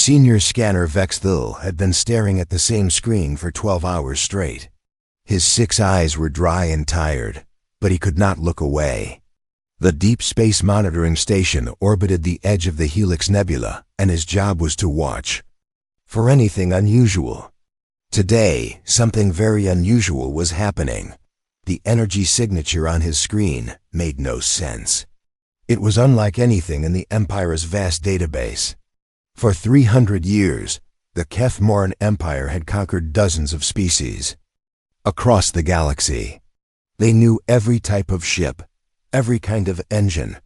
Senior Scanner Vexthil had been staring at the same screen for 12 hours straight. His 6 eyes were dry and tired, but he could not look away. The Deep Space Monitoring Station orbited the edge of the Helix Nebula, and his job was to watch for anything unusual. Today, something very unusual was happening. The energy signature on his screen made no sense. It was unlike anything in the Empire's vast database. For 300 years, the Kethmoran Empire had conquered dozens of species across the galaxy. They knew every type of ship, every kind of engine,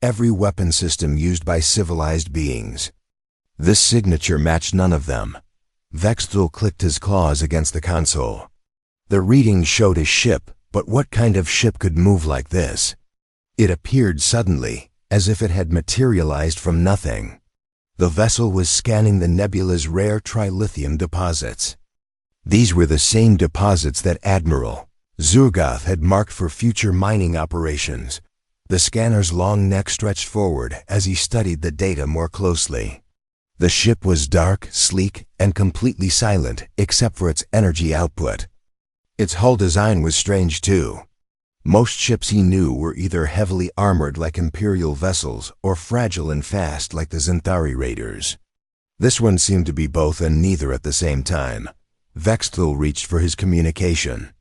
every weapon system used by civilized beings. This signature matched none of them. Vexthil clicked his claws against the console. The readings showed a ship, but what kind of ship could move like this? It appeared suddenly, as if it had materialized from nothing. The vessel was scanning the nebula's rare trilithium deposits. These were the same deposits that Admiral Zurgoth had marked for future mining operations. The scanner's long neck stretched forward as he studied the data more closely. The ship was dark, sleek, and completely silent except for its energy output. Its hull design was strange too. Most ships he knew were either heavily armored like Imperial vessels or fragile and fast like the Xanthari raiders. This one seemed to be both and neither at the same time. Vexthil reached for his communication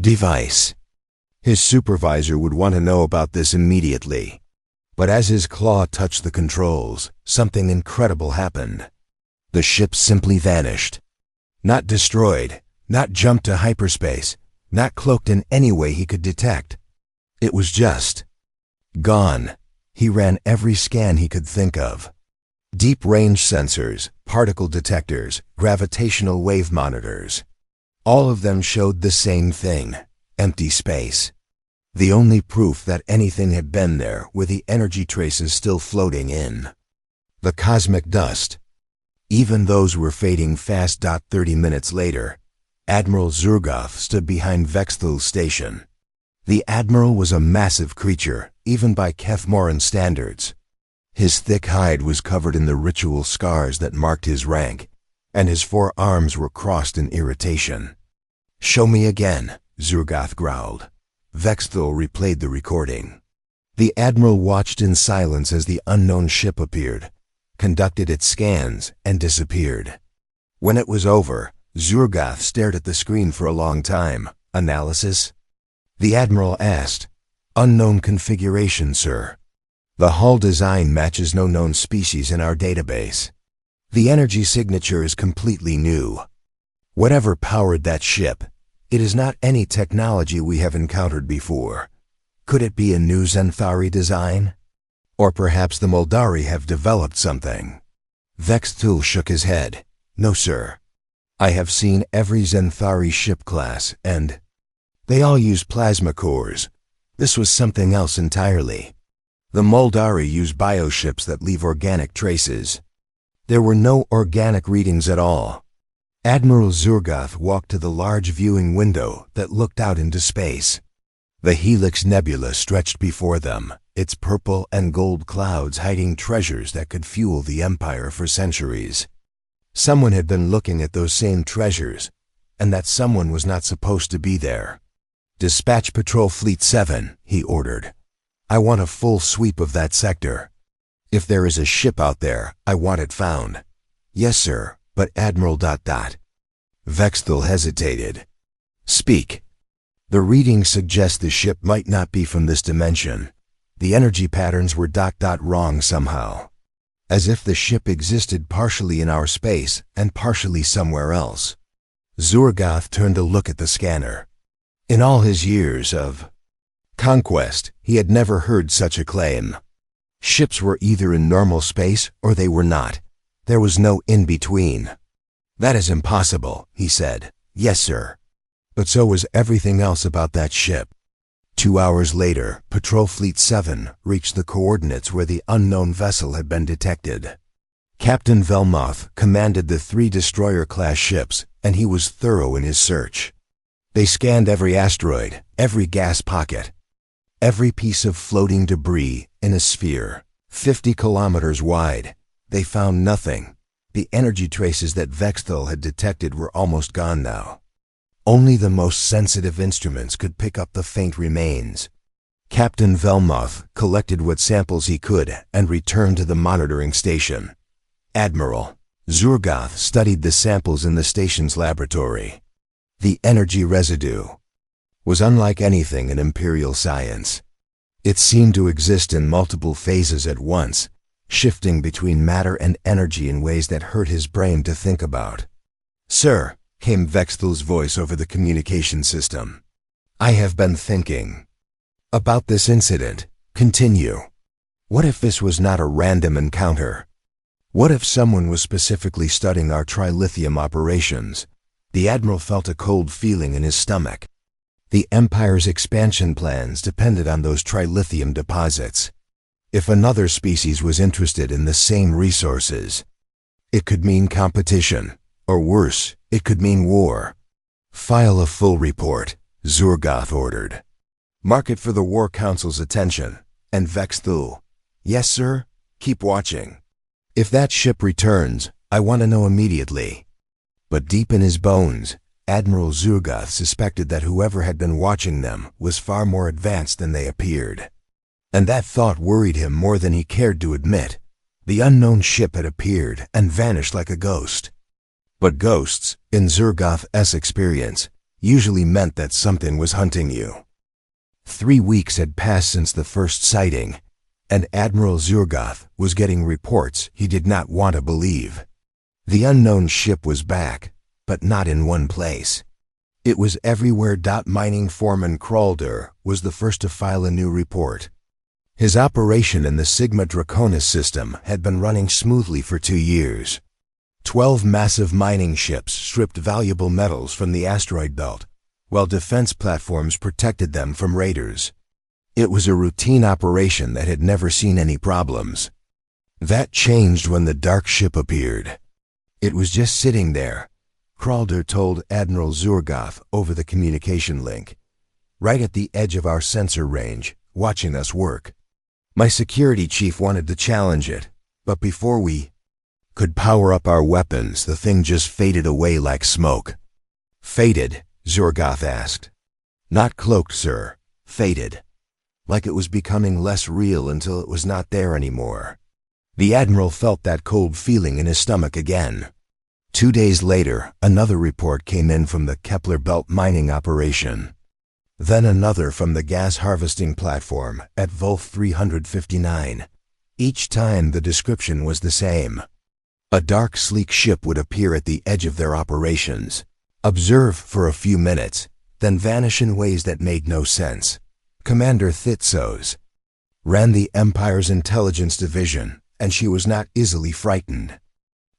device. His supervisor would want to know about this immediately. But as his claw touched the controls, something incredible happened. The ship simply vanished. Not destroyed, not jumped to hyperspace, not cloaked in any way he could detect. It was just gone. He ran every scan he could think of. Deep range sensors, particle detectors, gravitational wave monitors. All of them showed the same thing: empty space. The only proof that anything had been there were the energy traces still floating in the cosmic dust. Even those were fading fast. 30 minutes later, Admiral Zurgoth stood behind Vexthil's station. The Admiral was a massive creature, even by Kethmoran standards. His thick hide was covered in the ritual scars that marked his rank, and his 4 arms were crossed in irritation. "Show me again," Zurgoth growled. Vexthil replayed the recording. The Admiral watched in silence as the unknown ship appeared, conducted its scans, and disappeared. When it was over, Zurgoth stared at the screen for a long time. "Analysis?" The Admiral asked. "Unknown configuration, sir. The hull design matches no known species in our database. The energy signature is completely new. Whatever powered that ship, it is not any technology we have encountered before. Could it be a new Xanthari design? Or perhaps the Moldari have developed something?" Vexthil shook his head. "No, sir. I have seen every Xanthari ship class, and they all use plasma cores. This was something else entirely. The Moldari use bioships that leave organic traces. There were no organic readings at all." Admiral Zurgoth walked to the large viewing window that looked out into space. The Helix Nebula stretched before them, its purple and gold clouds hiding treasures that could fuel the Empire for centuries. Someone had been looking at those same treasures, and that someone was not supposed to be there. "Dispatch Patrol Fleet 7, he ordered. "I want a full sweep of that sector. If there is a ship out there, I want it found." "Yes, sir, but Admiral... Vexthil hesitated. "Speak." "The readings suggest the ship might not be from this dimension. The energy patterns were... wrong somehow. As if the ship existed partially in our space and partially somewhere else." Zurgoth turned to look at the scanner. In all his years of conquest, he had never heard such a claim. Ships were either in normal space or they were not. There was no in-between. "That is impossible," he said. "Yes, sir." But so was everything else about that ship. 2 hours later, Patrol Fleet 7 reached the coordinates where the unknown vessel had been detected. Captain Velmoth commanded the 3 destroyer-class ships, and he was thorough in his search. They scanned every asteroid, every gas pocket, every piece of floating debris in a sphere 50 kilometers wide. They found nothing. The energy traces that Vexthul had detected were almost gone now. Only the most sensitive instruments could pick up the faint remains. Captain Velmoth collected what samples he could and returned to the monitoring station. Admiral Zurgoth studied the samples in the station's laboratory. The energy residue was unlike anything in Imperial science. It seemed to exist in multiple phases at once, shifting between matter and energy in ways that hurt his brain to think about. "Sir," came Vexthul's voice over the communication system. "I have been thinking about this incident. Continue. What if this was not a random encounter? What if someone was specifically studying our trilithium operations?" The Admiral felt a cold feeling in his stomach. The Empire's expansion plans depended on those trilithium deposits. If another species was interested in the same resources, it could mean competition, or worse, it could mean war. "File a full report," Zurgoth ordered. "Mark it for the War Council's attention." And Vexthul, "Yes, sir. Keep watching. If that ship returns, I want to know immediately." But deep in his bones, Admiral Zurgoth suspected that whoever had been watching them was far more advanced than they appeared. And that thought worried him more than he cared to admit. The unknown ship had appeared and vanished like a ghost. But ghosts, in Zurgoth's experience, usually meant that something was hunting you. 3 weeks had passed since the first sighting, and Admiral Zurgoth was getting reports he did not want to believe. The unknown ship was back, but not in one place. It was everywhere. Mining Foreman Kralder was the first to file a new report. His operation in the Sigma Draconis system had been running smoothly for 2 years. 12 massive mining ships stripped valuable metals from the asteroid belt, while defense platforms protected them from raiders. It was a routine operation that had never seen any problems. That changed when the dark ship appeared. It was just sitting there, Kralder told Admiral Zurgoth over the communication link, "right at the edge of our sensor range, watching us work. My security chief wanted to challenge it, but before we could power up our weapons, the thing just faded away like smoke." "Faded?" Zurgoth asked. "Not cloaked, sir. Faded. Like it was becoming less real until it was not there anymore." The Admiral felt that cold feeling in his stomach again. 2 days later, another report came in from the Kepler Belt mining operation. Then another from the gas harvesting platform at Volf 359. Each time the description was the same. A dark, sleek ship would appear at the edge of their operations, observe for a few minutes, then vanish in ways that made no sense. Commander Thitsos ran the Empire's intelligence division, and she was not easily frightened.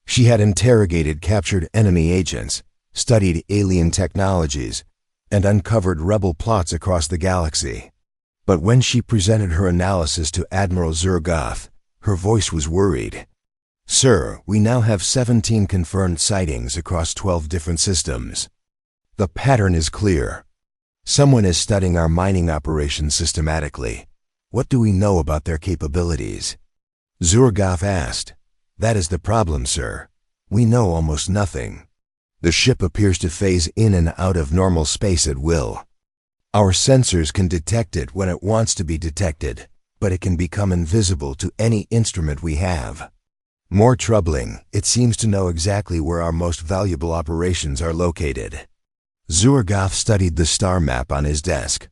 She had interrogated captured enemy agents, studied alien technologies, and uncovered rebel plots across the galaxy. But when she presented her analysis to Admiral Zurgoth, her voice was worried. "Sir, we now have 17 confirmed sightings across 12 different systems. The pattern is clear. Someone is studying our mining operations systematically. What do we know about their capabilities?" Zurgoth asked. "That is the problem, sir. We know almost nothing. The ship appears to phase in and out of normal space at will. Our sensors can detect it when it wants to be detected, but it can become invisible to any instrument we have. More troubling, it seems to know exactly where our most valuable operations are located." Zurgoth studied the star map on his desk.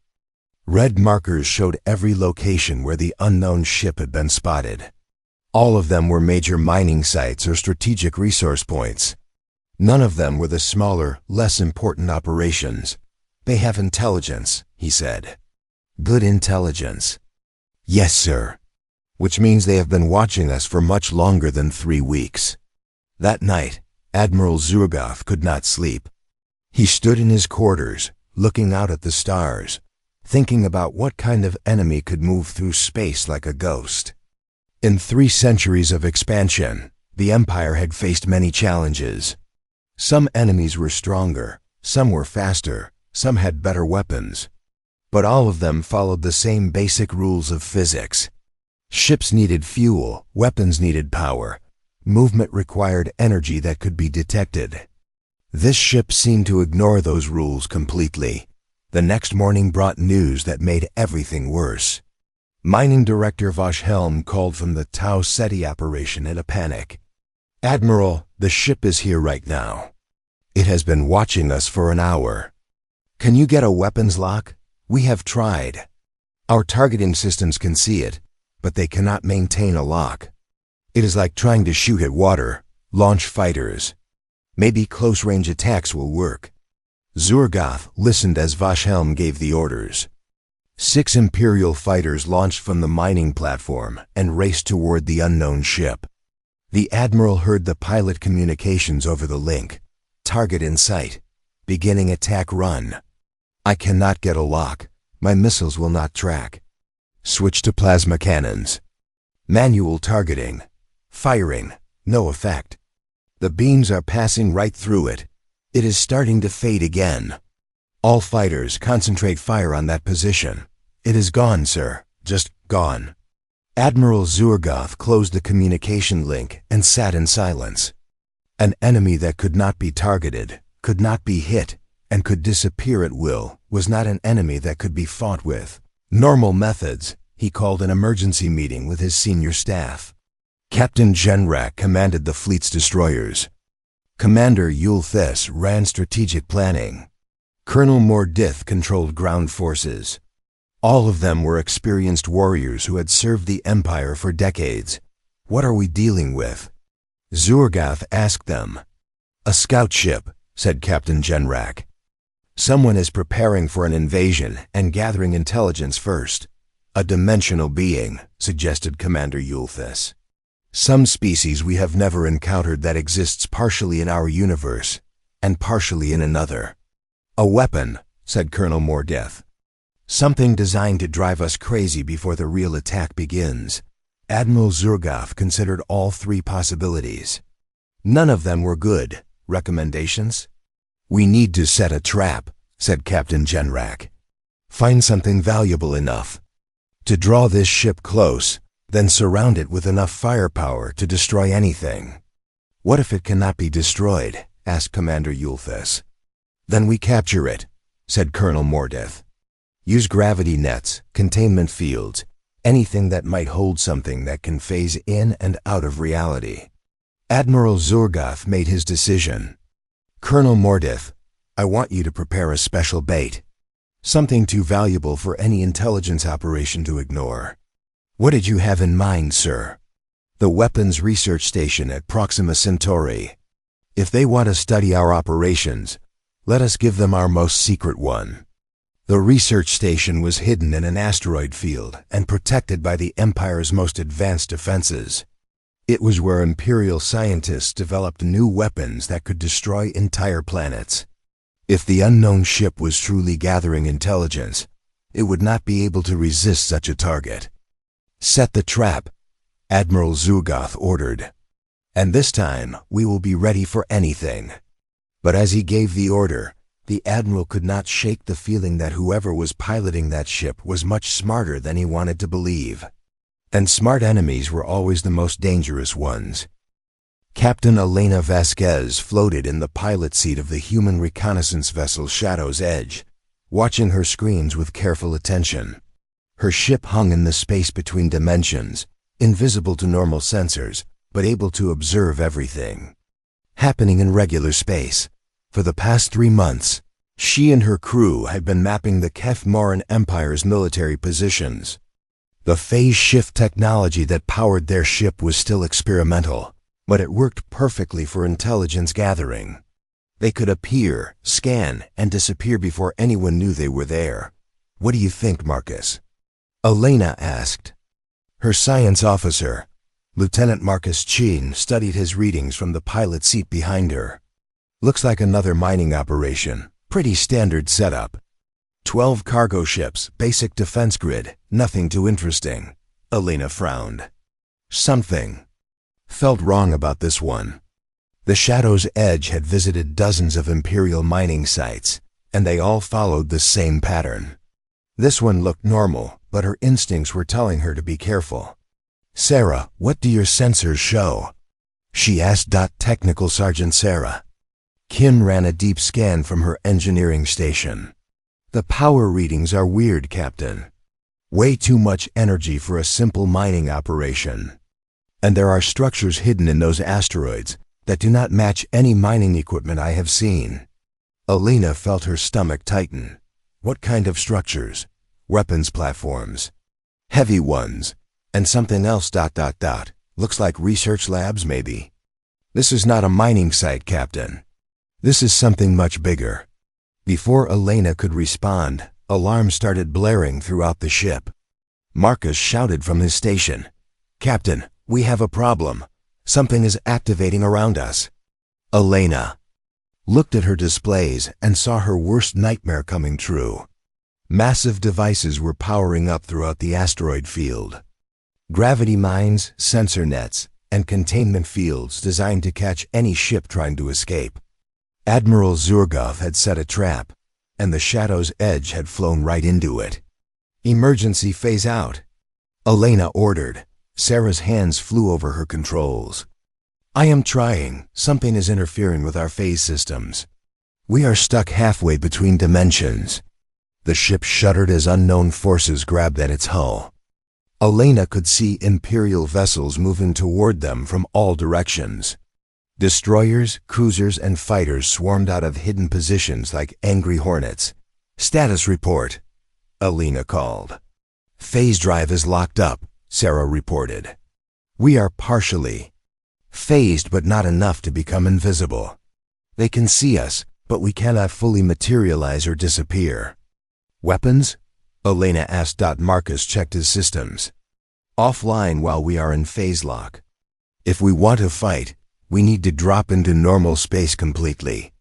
Red markers showed every location where the unknown ship had been spotted. All of them were major mining sites or strategic resource points. None of them were the smaller, less important operations. "They have intelligence," he said. "Good intelligence." "Yes, sir. Which means they have been watching us for much longer than 3 weeks. That night, Admiral Zurgoth could not sleep. He stood in his quarters, looking out at the stars, thinking about what kind of enemy could move through space like a ghost. In 3 centuries of expansion, the Empire had faced many challenges. Some enemies were stronger, some were faster, some had better weapons. But all of them followed the same basic rules of physics. Ships needed fuel, weapons needed power, Movement required energy that could be detected. This ship seemed to ignore those rules completely. The next morning brought news that made everything worse. Mining Director Helm called from the Tau Ceti operation in a panic. "Admiral, the ship is here right now. It has been watching us for an hour. Can you get a weapons lock? We have tried. Our targeting systems can see it, but they cannot maintain a lock. It is like trying to shoot at water, launch fighters. Maybe close-range attacks will work." Zurgoth listened as Helm gave the orders. 6 Imperial fighters launched from the mining platform and raced toward the unknown ship. The Admiral heard the pilot communications over the link. "Target in sight. Beginning attack run. I cannot get a lock. My missiles will not track. Switch to plasma cannons. Manual targeting. Firing. No effect. The beams are passing right through it. It is starting to fade again. All fighters concentrate fire on that position. It is gone, sir. Just gone." Admiral Zurgoth closed the communication link and sat in silence. An enemy that could not be targeted, could not be hit, and could disappear at will was not an enemy that could be fought with. Normal methods. He called an emergency meeting with his senior staff. Captain Genrak commanded the fleet's destroyers. Commander Yulthis ran strategic planning. Colonel Mordith controlled ground forces. All of them were experienced warriors who had served the Empire for decades. "What are we dealing with?" Zurgoth asked them. "A scout ship," said Captain Genrak. "Someone is preparing for an invasion and gathering intelligence first." "A dimensional being," suggested Commander Yulthis. "Some species we have never encountered that exists partially in our universe and partially in another." "A weapon," said Colonel Mordeth. "Something designed to drive us crazy before the real attack begins." Admiral Zurgoth considered all 3 possibilities. None of them were good. Recommendations? "We need to set a trap," said Captain Genrak. "Find something valuable enough to draw this ship close, then surround it with enough firepower to destroy anything." "What if it cannot be destroyed?" asked Commander Yulthis. "Then we capture it," said Colonel Mordeth. "Use gravity nets, containment fields, anything that might hold something that can phase in and out of reality." Admiral Zurgoth made his decision. "Colonel Mordeth, I want you to prepare a special bait. Something too valuable for any intelligence operation to ignore." "What did you have in mind, sir?" "The weapons research station at Proxima Centauri. If they want to study our operations, let us give them our most secret one." The research station was hidden in an asteroid field and protected by the Empire's most advanced defenses. It was where Imperial scientists developed new weapons that could destroy entire planets. If the unknown ship was truly gathering intelligence, it would not be able to resist such a target. "Set the trap," Admiral Zurgoth ordered. "And this time we will be ready for anything." But as he gave the order, the Admiral could not shake the feeling that whoever was piloting that ship was much smarter than he wanted to believe. And smart enemies were always the most dangerous ones. Captain Elena Vasquez floated in the pilot seat of the human reconnaissance vessel Shadow's Edge, watching her screens with careful attention. Her ship hung in the space between dimensions, invisible to normal sensors, but able to observe everything happening in regular space. For the past 3 months, she and her crew had been mapping the Kef-Moran Empire's military positions. The phase shift technology that powered their ship was still experimental, but it worked perfectly for intelligence gathering. They could appear, scan, and disappear before anyone knew they were there. "What do you think, Marcus?" Elena asked. Her science officer, Lieutenant Marcus Cheen, studied his readings from the pilot seat behind her. "Looks like another mining operation. Pretty standard setup. 12 cargo ships, basic defense grid, nothing too interesting." Elena frowned. Something felt wrong about this one. The Shadow's Edge had visited dozens of Imperial mining sites, and they all followed the same pattern. This one looked normal, but her instincts were telling her to be careful. "Sarah, what do your sensors show?" she asked. Technical Sergeant Sarah. Kim ran a deep scan from her engineering station. The power readings are weird, Captain. Way too much energy for a simple mining operation. And there are structures hidden in those asteroids that do not match any mining equipment I have seen. Alina felt her stomach tighten. What kind of structures? Weapons platforms. Heavy ones. And something else. Looks like research labs, maybe. This is not a mining site, Captain. This is something much bigger. Before Elena could respond, alarms started blaring throughout the ship. Marcus shouted from his station. Captain, we have a problem. Something is activating around us. Elena looked at her displays and saw her worst nightmare coming true. Massive devices were powering up throughout the asteroid field. Gravity mines, sensor nets, and containment fields designed to catch any ship trying to escape. Admiral Zurgov had set a trap, and the Shadow's Edge had flown right into it. Emergency phase out, Elena ordered. Sarah's hands flew over her controls. I am trying. Something is interfering with our phase systems. We are stuck halfway between dimensions. The ship shuddered as unknown forces grabbed at its hull. Elena could see Imperial vessels moving toward them from all directions. Destroyers, cruisers, and fighters swarmed out of hidden positions like angry hornets. Status report, Elena called. Phase drive is locked up, Sarah reported. We are partially phased, but not enough to become invisible. They can see us, but we cannot fully materialize or disappear. Weapons? Elena asked. Marcus checked his systems. Offline while we are in phase lock. If we want to fight, we need to drop into normal space completely.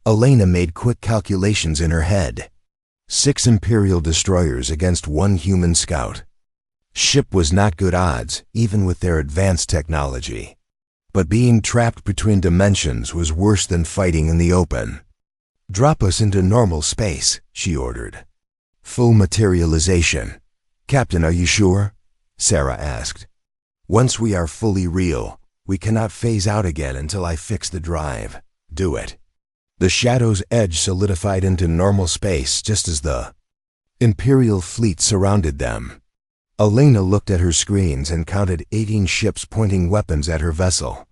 Elena made quick calculations in her head. 6 Imperial destroyers against 1 human scout. Ship was not good odds, even with their advanced technology. But being trapped between dimensions was worse than fighting in the open. Drop us into normal space, she ordered. Full materialization. Captain, are you sure? Sarah asked. Once we are fully real, we cannot phase out again until I fix the drive. Do it. The Shadow's Edge solidified into normal space just as the Imperial fleet surrounded them. Elena looked at her screens and counted 18 ships pointing weapons at her vessel.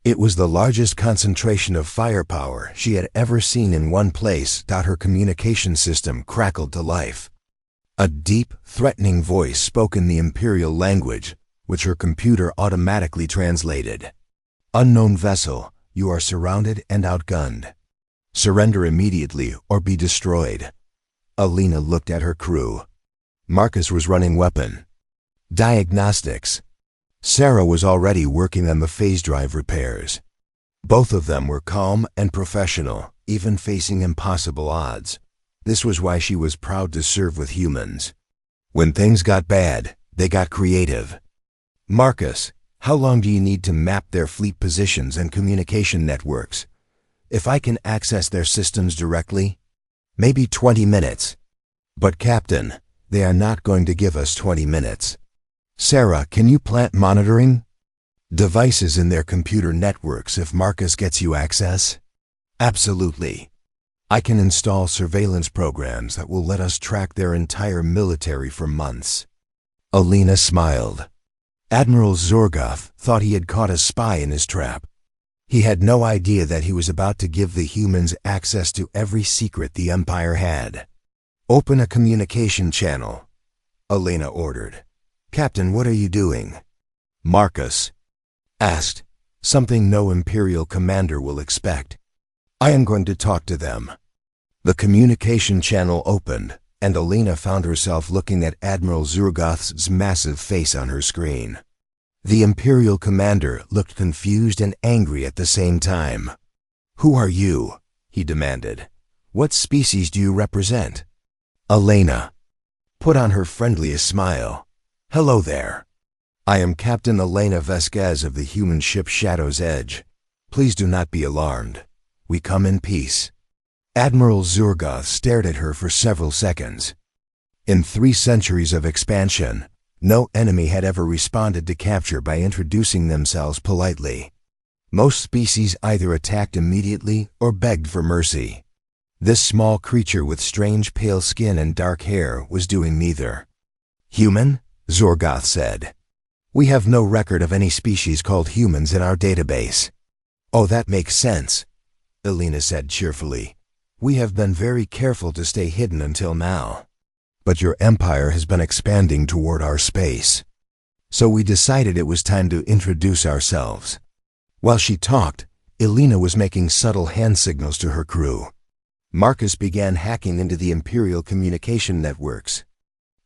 It was the largest concentration of firepower she had ever seen in one place. Her communication system crackled to life. A deep, threatening voice spoke in the Imperial language, which her computer automatically translated. Unknown vessel, you are surrounded and outgunned. Surrender immediately or be destroyed. Elena looked at her crew. Marcus was running weapon diagnostics. Sarah was already working on the phase drive repairs. Both of them were calm and professional, even facing impossible odds. This was why she was proud to serve with humans. When things got bad, they got creative. Marcus, how long do you need to map their fleet positions and communication networks? If I can access their systems directly? Maybe 20 minutes. But Captain, they are not going to give us 20 minutes. Sarah, can you plant monitoring devices in their computer networks if Marcus gets you access? Absolutely. I can install surveillance programs that will let us track their entire military for months. Elena smiled. Admiral Zurgov thought he had caught a spy in his trap. He had no idea that he was about to give the humans access to every secret the Empire had. Open a communication channel, Elena ordered. Captain, what are you doing? Marcus asked, something no Imperial commander will expect. I am going to talk to them. The communication channel opened, and Elena found herself looking at Admiral Zurgov's massive face on her screen. The Imperial commander looked confused and angry at the same time. Who are you? He demanded. What species do you represent? Elena put on her friendliest smile. Hello there. I am Captain Elena Vasquez of the human ship Shadow's Edge. Please do not be alarmed. We come in peace. Admiral Zurgov stared at her for several seconds. In 3 centuries of expansion, no enemy had ever responded to capture by introducing themselves politely. Most species either attacked immediately or begged for mercy. This small creature with strange pale skin and dark hair was doing neither. Human? Zorgoth said. We have no record of any species called humans in our database. Oh, that makes sense, Elena said cheerfully. We have been very careful to stay hidden until now. But your empire has been expanding toward our space. So we decided it was time to introduce ourselves. While she talked, Elena was making subtle hand signals to her crew. Marcus began hacking into the Imperial communication networks.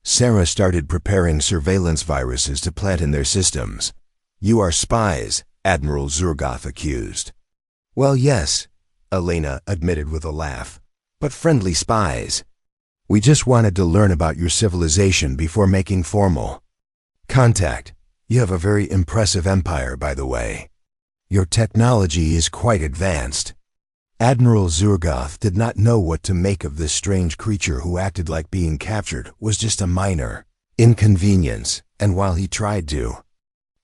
Sarah started preparing surveillance viruses to plant in their systems. You are spies, Admiral Zorgoth accused. Well, yes, Elena admitted with a laugh, but friendly spies. We just wanted to learn about your civilization before making formal contact. You have a very impressive empire, by the way. Your technology is quite advanced. Admiral Zorgoth did not know what to make of this strange creature who acted like being captured was just a minor inconvenience, and while he tried to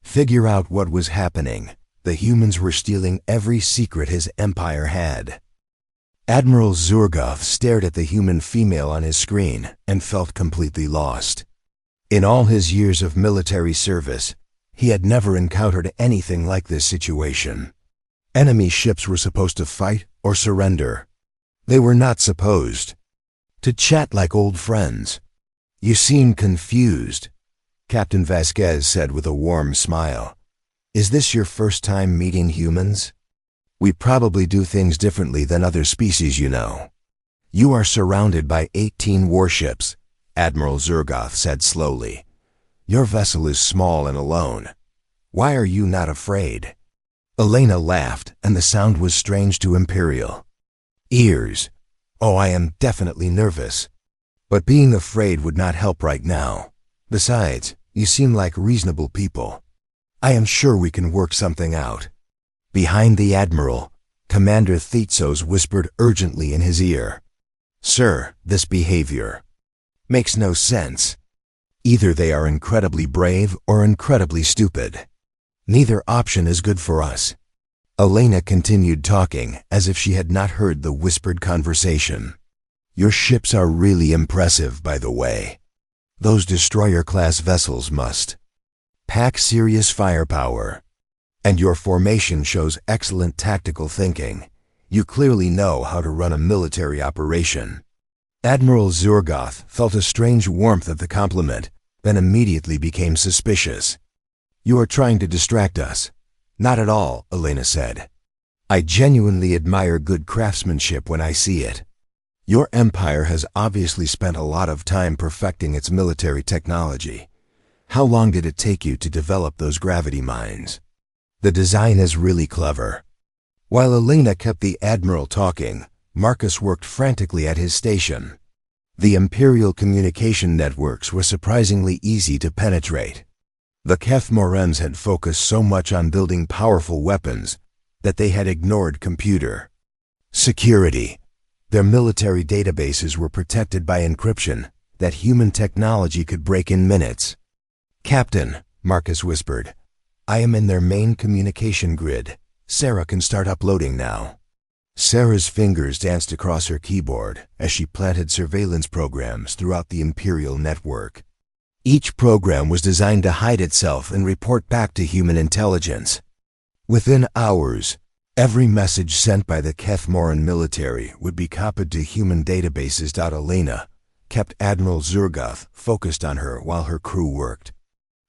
figure out what was happening, the humans were stealing every secret his empire had. Admiral Zorgoth stared at the human female on his screen and felt completely lost. In all his years of military service, he had never encountered anything like this situation. Enemy ships were supposed to fight or surrender. They were not supposed to chat like old friends. You seem confused, Captain Vasquez said with a warm smile. Is this your first time meeting humans? We probably do things differently than other species, you know. You are surrounded by 18 warships, Admiral Zorgoth said slowly. Your vessel is small and alone. Why are you not afraid? Elena laughed, and the sound was strange to Imperial ears. Oh, I am definitely nervous. But being afraid would not help right now. Besides, you seem like reasonable people. I am sure we can work something out. Behind the Admiral, Commander Thitsos whispered urgently in his ear. Sir, this behavior makes no sense. Either they are incredibly brave or incredibly stupid. Neither option is good for us. Elena continued talking as if she had not heard the whispered conversation. Your ships are really impressive, by the way. Those destroyer-class vessels must pack serious firepower. And your formation shows excellent tactical thinking. You clearly know how to run a military operation. Admiral Zorgoth felt a strange warmth of the compliment, then immediately became suspicious. You are trying to distract us. Not at all, Elena said. I genuinely admire good craftsmanship when I see it. Your empire has obviously spent a lot of time perfecting its military technology. How long did it take you to develop those gravity mines? The design is really clever. While Elena kept the Admiral talking, Marcus worked frantically at his station. The Imperial communication networks were surprisingly easy to penetrate. The Kethmorans had focused so much on building powerful weapons that they had ignored computer security. Their military databases were protected by encryption that human technology could break in minutes. Captain, Marcus whispered, I am in their main communication grid. Sarah can start uploading now. Sarah's fingers danced across her keyboard as she planted surveillance programs throughout the Imperial network. Each program was designed to hide itself and report back to human intelligence. Within hours, every message sent by the Kethmoran military would be copied to human databases. Elena kept Admiral Zorgoth focused on her while her crew worked.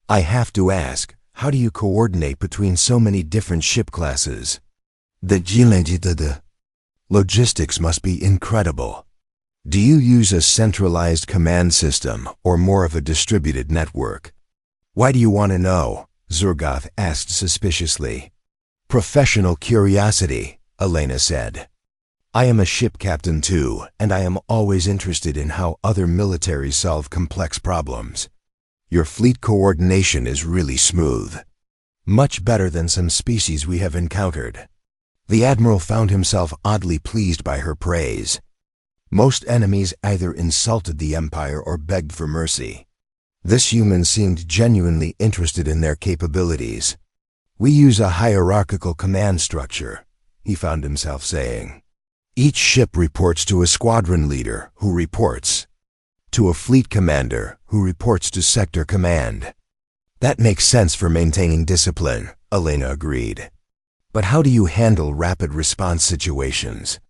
I have to ask, how do you coordinate between so many different ship classes? The logistics must be incredible. Do you use a centralized command system or more of a distributed network? Why do you want to know? Zorgoth asked suspiciously. Professional curiosity, Elena said. I am a ship captain too, and I am always interested in how other militaries solve complex problems. Your fleet coordination is really smooth. Much better than some species we have encountered. The Admiral found himself oddly pleased by her praise. Most enemies either insulted the Empire or begged for mercy. This human seemed genuinely interested in their capabilities. We use a hierarchical command structure, he found himself saying. Each ship reports to a squadron leader who reports to a fleet commander who reports to sector command. That makes sense for maintaining discipline, Elena agreed. But how do you handle rapid response situations?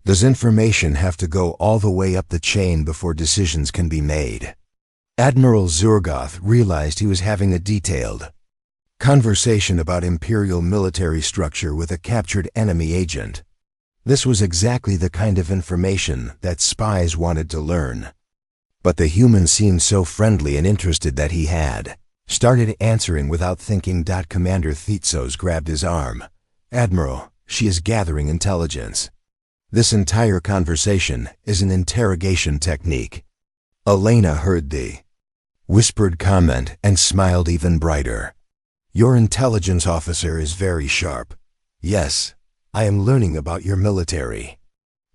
Does information have to go all the way up the chain before decisions can be made? Admiral Zurgoth realized he was having a detailed conversation about Imperial military structure with a captured enemy agent. This was exactly the kind of information that spies wanted to learn. But the human seemed so friendly and interested that he had started answering without thinking. Commander Thitsos grabbed his arm. Admiral, she is gathering intelligence. This entire conversation is an interrogation technique. Elena heard the whispered comment and smiled even brighter. Your intelligence officer is very sharp. Yes, I am learning about your military.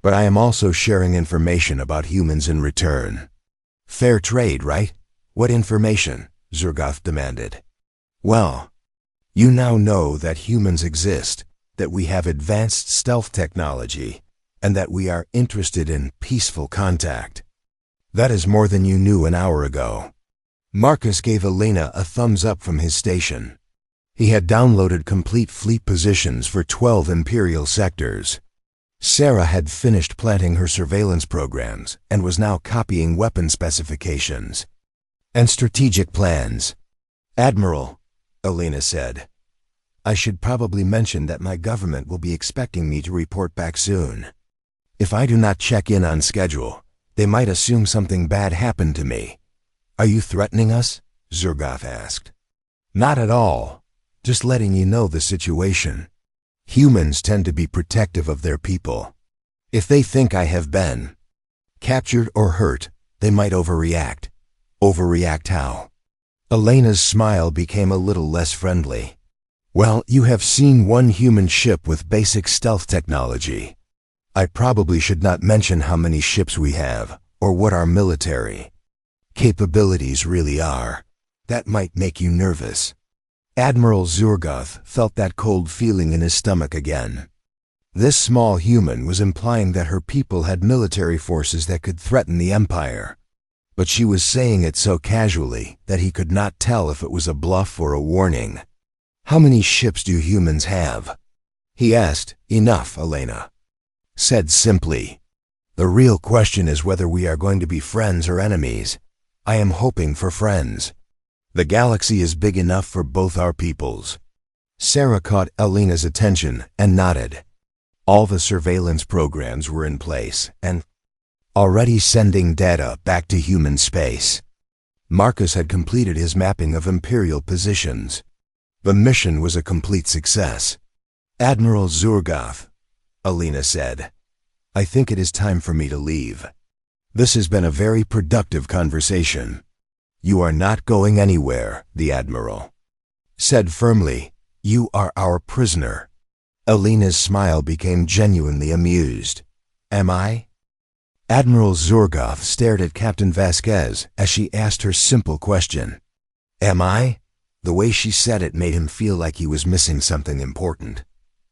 But I am also sharing information about humans in return. Fair trade, right? What information? Zurgoth demanded. Well, you now know that humans exist, that we have advanced stealth technology, and that we are interested in peaceful contact. That is more than you knew an hour ago. Marcus gave Elena a thumbs up from his station. He had downloaded complete fleet positions for 12 Imperial sectors. Sarah had finished planting her surveillance programs and was now copying weapon specifications and strategic plans. Admiral, Elena said, I should probably mention that my government will be expecting me to report back soon. If I do not check in on schedule, they might assume something bad happened to me. Are you threatening us? Zurgoth asked. Not at all. Just letting you know the situation. Humans tend to be protective of their people. If they think I have been captured or hurt, they might overreact. Overreact how? Elena's smile became a little less friendly. Well, you have seen one human ship with basic stealth technology. I probably should not mention how many ships we have, or what our military capabilities really are. That might make you nervous. Admiral Zurgoth felt that cold feeling in his stomach again. This small human was implying that her people had military forces that could threaten the Empire. But she was saying it so casually that he could not tell if it was a bluff or a warning. How many ships do humans have? He asked. Enough, Elena said simply. The real question is whether we are going to be friends or enemies. I am hoping for friends. The galaxy is big enough for both our peoples. Sarah caught Elena's attention and nodded. All the surveillance programs were in place and already sending data back to human space. Marcus had completed his mapping of Imperial positions. The mission was a complete success. Admiral Zurgoth, Elena said, I think it is time for me to leave. This has been a very productive conversation. You are not going anywhere, the Admiral said firmly. You are our prisoner. Elena's smile became genuinely amused. Am I? Admiral Zurgoth stared at Captain Vasquez as she asked her simple question. Am I? The way she said it made him feel like he was missing something important.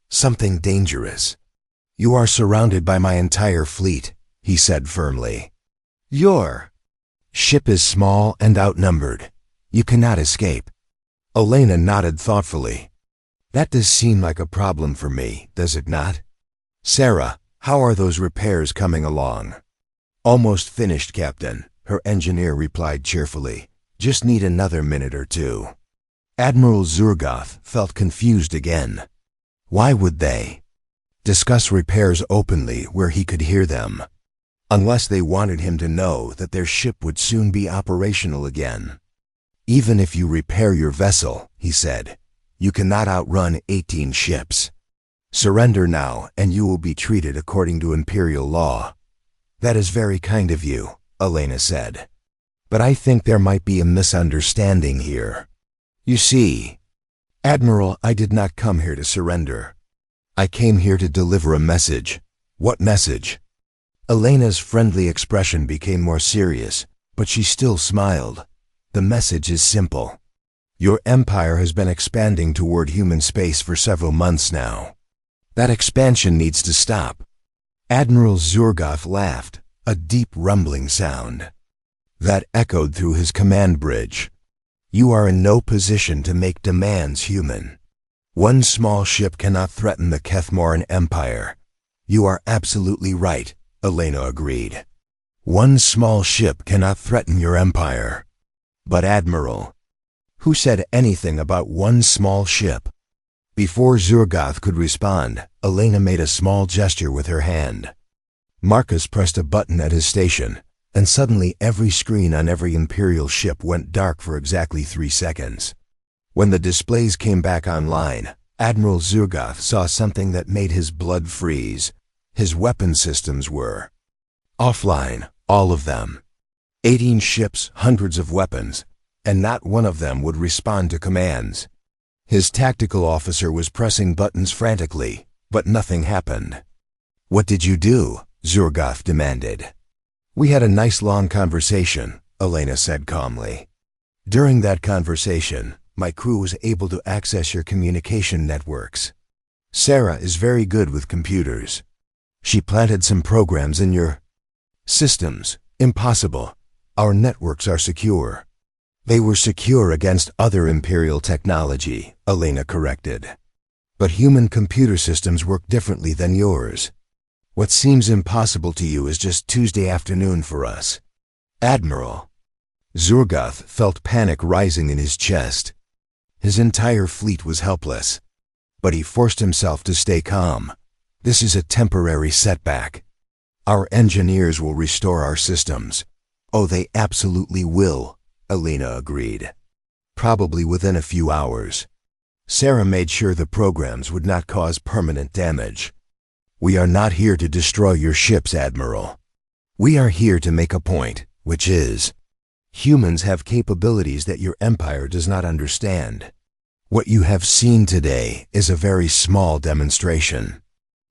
Something dangerous. You are surrounded by my entire fleet, he said firmly. Your ship is small and outnumbered. You cannot escape. Elena nodded thoughtfully. That does seem like a problem for me, does it not? Sarah, how are those repairs coming along? Almost finished, Captain, her engineer replied cheerfully. Just need another minute or two. Admiral Zurgoth felt confused again. Why would they discuss repairs openly where he could hear them? Unless they wanted him to know that their ship would soon be operational again. Even if you repair your vessel, he said, you cannot outrun 18 ships. Surrender now and you will be treated according to Imperial law. That is very kind of you, Elena said. But I think there might be a misunderstanding here. You see, Admiral, I did not come here to surrender. I came here to deliver a message. What message? Elena's friendly expression became more serious, but she still smiled. The message is simple. Your empire has been expanding toward human space for several months now. That expansion needs to stop." Admiral Zurgoth laughed, a deep rumbling sound that echoed through his command bridge. "You are in no position to make demands, human. One small ship cannot threaten the Kethmoran Empire." "You are absolutely right," Elena agreed. "One small ship cannot threaten your empire." "But Admiral, who said anything about one small ship?" Before Zurgoth could respond, Elena made a small gesture with her hand. Marcus pressed a button at his station, and suddenly every screen on every Imperial ship went dark for exactly 3 seconds. When the displays came back online, Admiral Zurgoth saw something that made his blood freeze. His weapon systems were offline, all of them. 18 ships, hundreds of weapons, and not one of them would respond to commands. His tactical officer was pressing buttons frantically, but nothing happened. "What did you do?" Zurgoth demanded. "We had a nice long conversation," Elena said calmly. "During that conversation, my crew was able to access your communication networks. Sarah is very good with computers. She planted some programs in your systems. Impossible. Our networks are secure." "They were secure against other Imperial technology," Elena corrected. "But human computer systems work differently than yours. What seems impossible to you is just Tuesday afternoon for us." "Admiral." Zurgoth felt panic rising in his chest. His entire fleet was helpless. But he forced himself to stay calm. "This is a temporary setback. Our engineers will restore our systems." "Oh, they absolutely will," Elena agreed. "Probably within a few hours. Sarah made sure the programs would not cause permanent damage." "We are not here to destroy your ships, Admiral. We are here to make a point, which is, humans have capabilities that your empire does not understand. What you have seen today is a very small demonstration.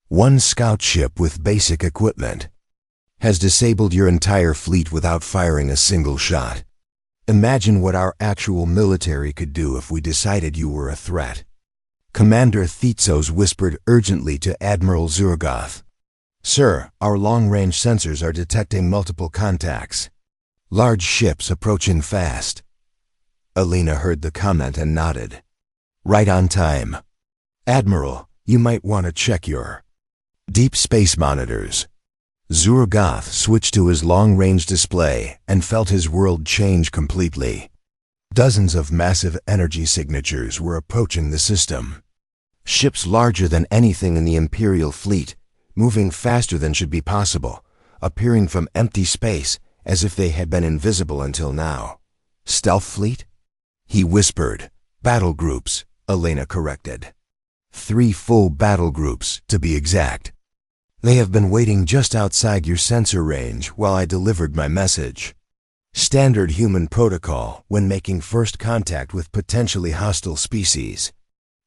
One scout ship with basic equipment has disabled your entire fleet without firing a single shot. Imagine what our actual military could do if we decided you were a threat." Commander Thitsos whispered urgently to Admiral Zurgoth. "Sir, our long-range sensors are detecting multiple contacts. Large ships approaching fast." Elena heard the comment and nodded. "Right on time. Admiral, you might want to check your deep space monitors." Zurgoth switched to his long-range display and felt his world change completely. Dozens of massive energy signatures were approaching the system. Ships larger than anything in the Imperial fleet, moving faster than should be possible, appearing from empty space as if they had been invisible until now. "Stealth fleet?" he whispered. "Battle groups," Elena corrected. 3 full battle groups, to be exact. "They have been waiting just outside your sensor range while I delivered my message. Standard human protocol when making first contact with potentially hostile species."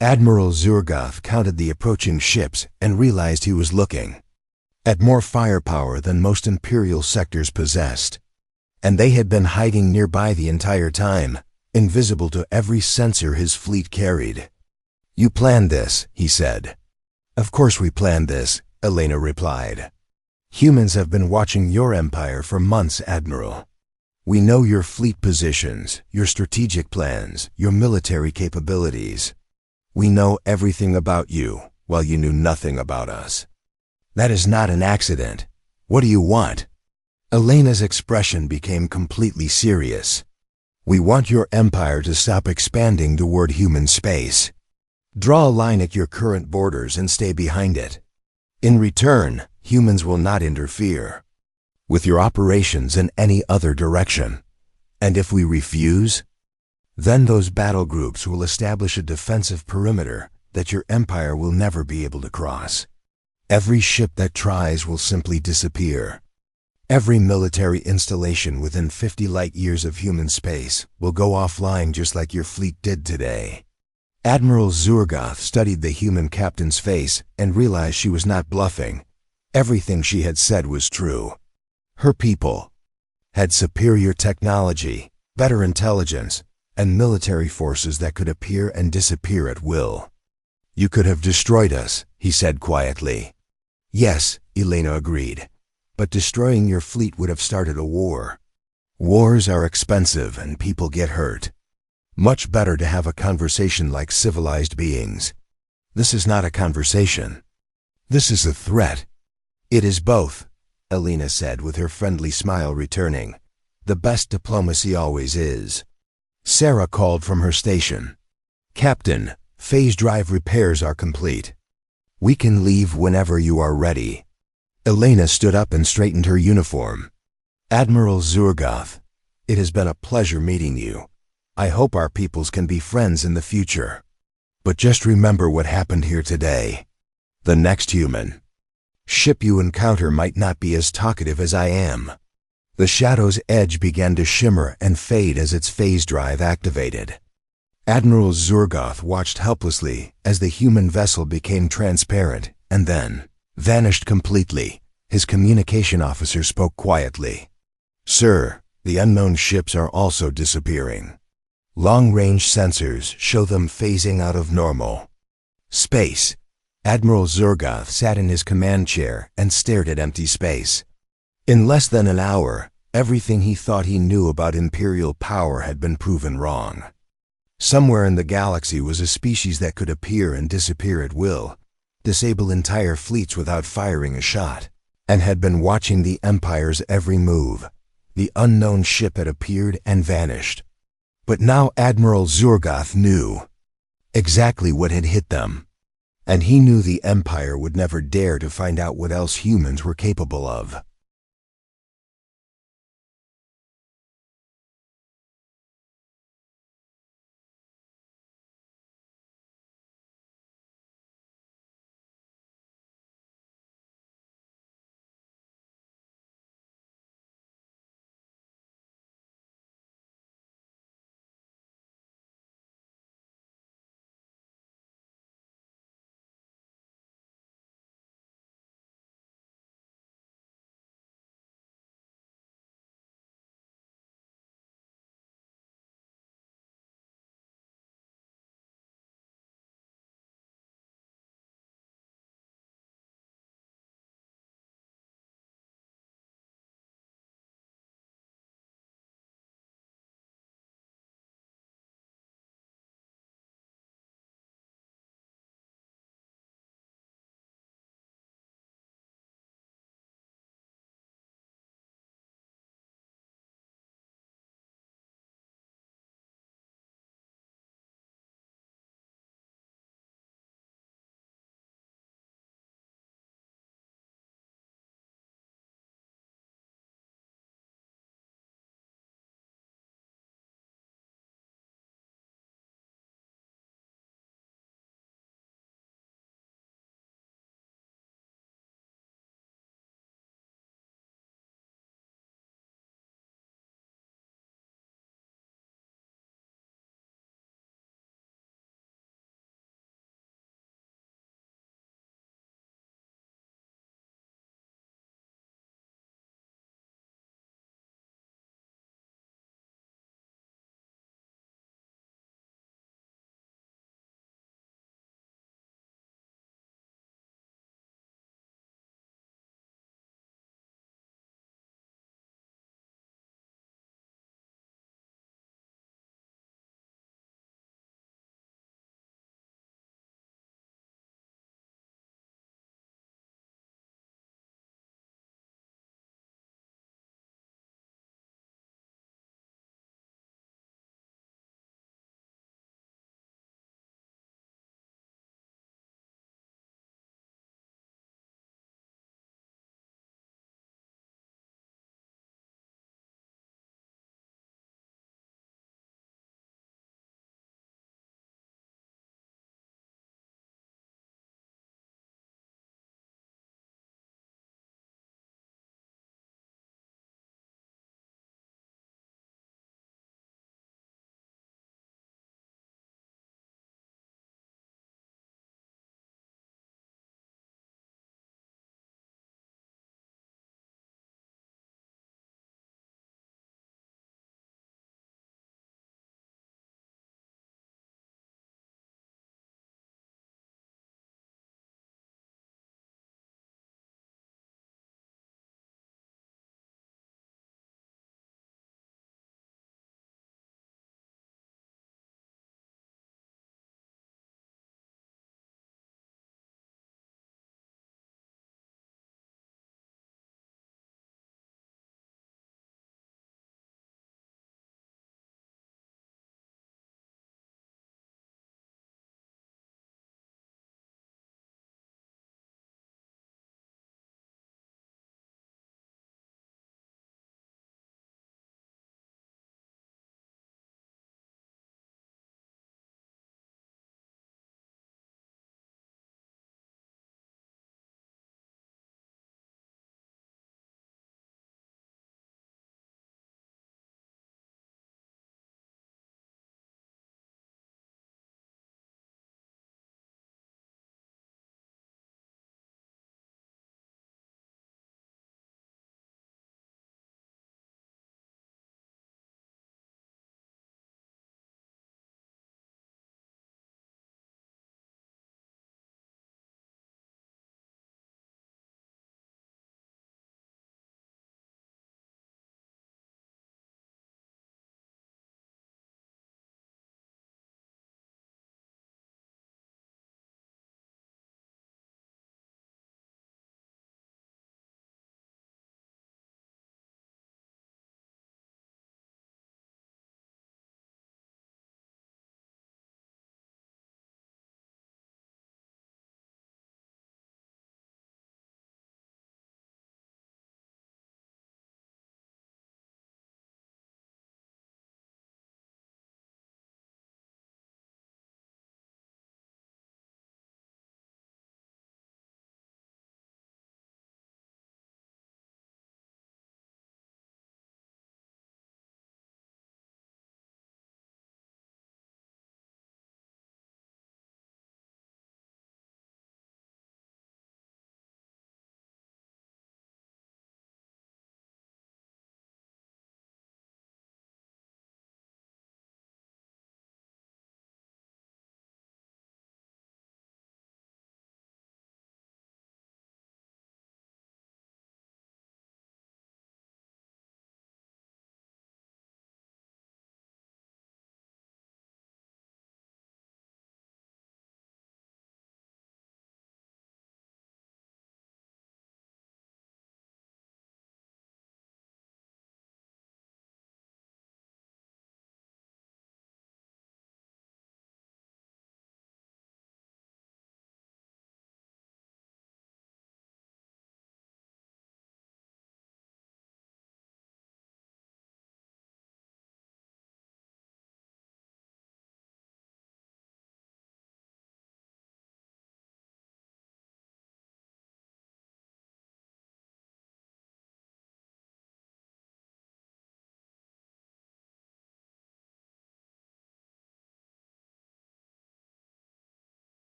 Admiral Zurgoth counted the approaching ships and realized he was looking at more firepower than most Imperial sectors possessed. And they had been hiding nearby the entire time, invisible to every sensor his fleet carried. "You planned this," he said. "Of course we planned this," Elena replied. "Humans have been watching your empire for months, Admiral. We know your fleet positions, your strategic plans, your military capabilities. We know everything about you, while you knew nothing about us. That is not an accident. What do you want?" Elena's expression became completely serious. "We want your empire to stop expanding toward human space. Draw a line at your current borders and stay behind it. In return, humans will not interfere with your operations in any other direction. And if we refuse, then those battle groups will establish a defensive perimeter that your empire will never be able to cross. Every ship that tries will simply disappear. Every military installation within 50 light-years of human space will go offline just like your fleet did today." Admiral Zurgoth studied the human captain's face and realized she was not bluffing. Everything she had said was true. Her people had superior technology, better intelligence, and military forces that could appear and disappear at will. "You could have destroyed us," he said quietly. "Yes," Elena agreed, "but destroying your fleet would have started a war. Wars are expensive and people get hurt. Much better to have a conversation like civilized beings." "This is not a conversation. This is a threat." "It is both," Elena said with her friendly smile returning. "The best diplomacy always is." Sarah called from her station. "Captain, phase drive repairs are complete. We can leave whenever you are ready." Elena stood up and straightened her uniform. "Admiral Zurgoth, it has been a pleasure meeting you. I hope our peoples can be friends in the future. But just remember what happened here today. The next human ship you encounter might not be as talkative as I am." The shadow's edge began to shimmer and fade as its phase drive activated. Admiral Zurgoth watched helplessly as the human vessel became transparent and then vanished completely. His communication officer spoke quietly. "Sir, the unknown ships are also disappearing. Long-range sensors show them phasing out of normal space." Admiral Zurgoth sat in his command chair and stared at empty space. In less than an hour, everything he thought he knew about Imperial power had been proven wrong. Somewhere in the galaxy was a species that could appear and disappear at will, disable entire fleets without firing a shot, and had been watching the Empire's every move. The unknown ship had appeared and vanished. But now Admiral Zurgoth knew exactly what had hit them, and he knew the Empire would never dare to find out what else humans were capable of.